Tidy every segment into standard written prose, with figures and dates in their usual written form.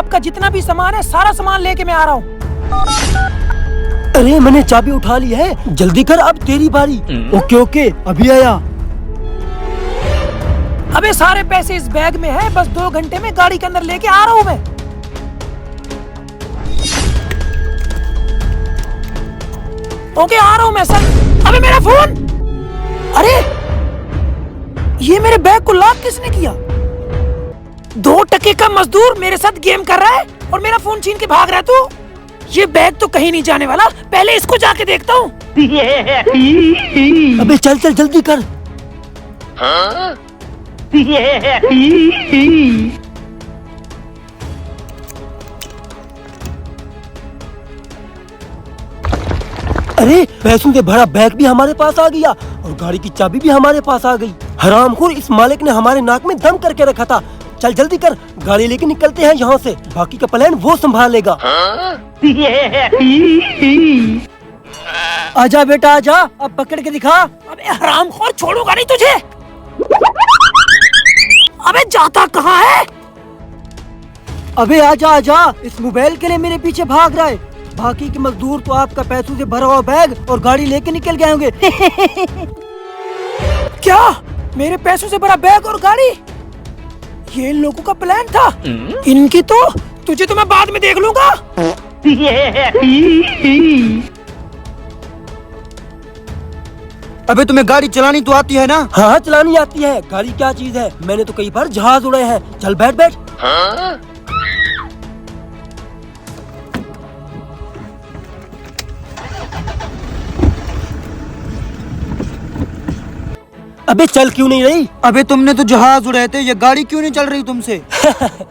आपका जितना भी सामान है सारा सामान लेके मैं आ रहा हूँ। अरे मैंने चाबी उठा ली है, जल्दी कर अब तेरी बारी। ओके ओके अभी आया। अबे सारे पैसे इस बैग में है, बस 2 घंटे में गाड़ी के अंदर लेके आ रहा हूँ मैं। ओके आ रहा हूँ मैं सर। अबे मेरा फोन, अरे ये मेरे बैग को लॉक किसने किया? 2 टके का मजदूर मेरे साथ गेम कर रहा है और मेरा फोन छीन के भाग रहा है। तू, ये बैग तो कहीं नहीं जाने वाला, पहले इसको जाके देखता हूँ। अबे चल चल जल्दी कर। अरे पैसों से भरा बैग भी हमारे पास आ गया और गाड़ी की चाबी भी हमारे पास आ गई। हरामखोर इस मालिक ने हमारे नाक में दम करके रखा था। चल जल्दी कर, गाड़ी लेके निकलते हैं यहाँ से, बाकी का प्लान वो संभालेगा। आजा बेटा आजा, अब पकड़ के दिखा। अबे हरामखोर छोड़ूंगा नहीं तुझे। अबे जाता कहाँ है? अबे आजा आजा, इस मोबाइल के लिए मेरे पीछे भाग रहा है। बाकी के मजदूर तो आपका पैसों से भरा हुआ बैग और गाड़ी लेके निकल गए होंगे। क्या मेरे पैसों से भरा बैग और गाड़ी? ये इन लोगों का प्लान था। इनकी तो तुझे तो मैं बाद में देख लूंगा। अबे तुम्हें गाड़ी चलानी तो आती है ना? हाँ चलानी आती है। गाड़ी क्या चीज है, मैंने तो कई बार जहाज उड़ाए हैं। चल बैठ बैठ। अबे चल क्यों नहीं रही? अबे तुमने तो जहाज उड़ाए थे, ये गाड़ी क्यों नहीं चल रही तुमसे?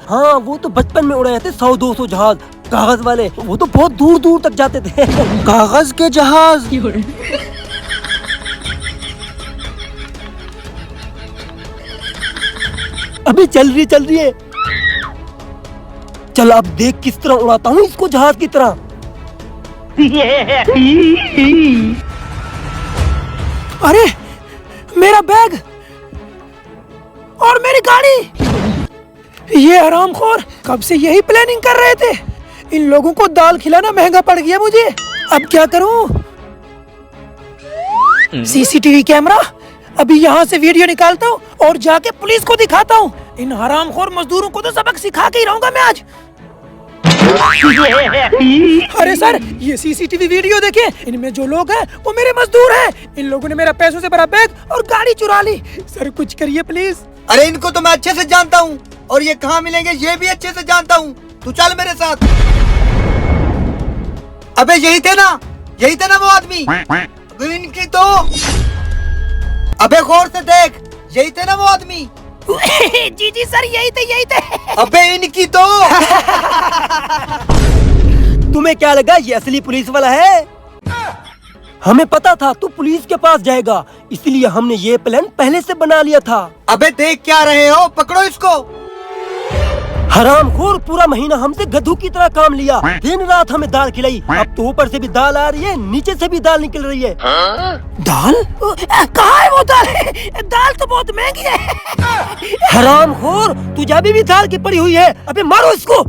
हाँ वो तो बचपन में उड़ाए थे 100-200 जहाज, कागज वाले। वो तो बहुत दूर दूर तक जाते थे। कागज के जहाज? अबे चल रही है। चल अब देख किस तरह उड़ाता हूँ इसको जहाज की तरह। अरे मेरा बैग और मेरी गाड़ी, ये हरामखोर कब से यही प्लानिंग कर रहे थे। इन लोगों को दाल खिलाना महंगा पड़ गया मुझे। अब क्या करूं? सीसीटीवी कैमरा, अभी यहाँ से वीडियो निकालता हूँ और जाके पुलिस को दिखाता हूँ। इन हरामखोर मजदूरों को तो सबक सिखा के ही रहूंगा मैं आज। अरे सर ये सीसीटीवी वीडियो देखे, इनमें जो लोग हैं वो मेरे मजदूर हैं। इन लोगों ने मेरा पैसों से भरा बैग और गाड़ी चुरा ली। सर कुछ करिए प्लीज। अरे इनको तो मैं अच्छे से जानता हूँ और ये कहाँ मिलेंगे ये भी अच्छे से जानता हूँ। तू चल मेरे साथ। अबे यही थे ना वो आदमी? अबे इनकी तो, अबे गौर से देख, यही थे ना वो आदमी? जी सर यही थे। अबे इनकी तो। तुम्हें क्या लगा ये असली पुलिस वाला है? हमें पता था तू पुलिस के पास जाएगा, इसलिए हमने ये प्लान पहले से बना लिया था। अबे देख क्या रहे हो, पकड़ो इसको। हरामखोर पूरा महीना हमसे गधू की तरह काम लिया, दिन रात हमें दाल खिलाई। अब तो ऊपर से भी दाल आ रही है, नीचे से भी दाल निकल रही है। दाल? कहाँ है वो दाल? दाल तो बहुत महंगी है। हरामखोर तुझे अभी भी दाल की पड़ी हुई है। अबे मारो इसको।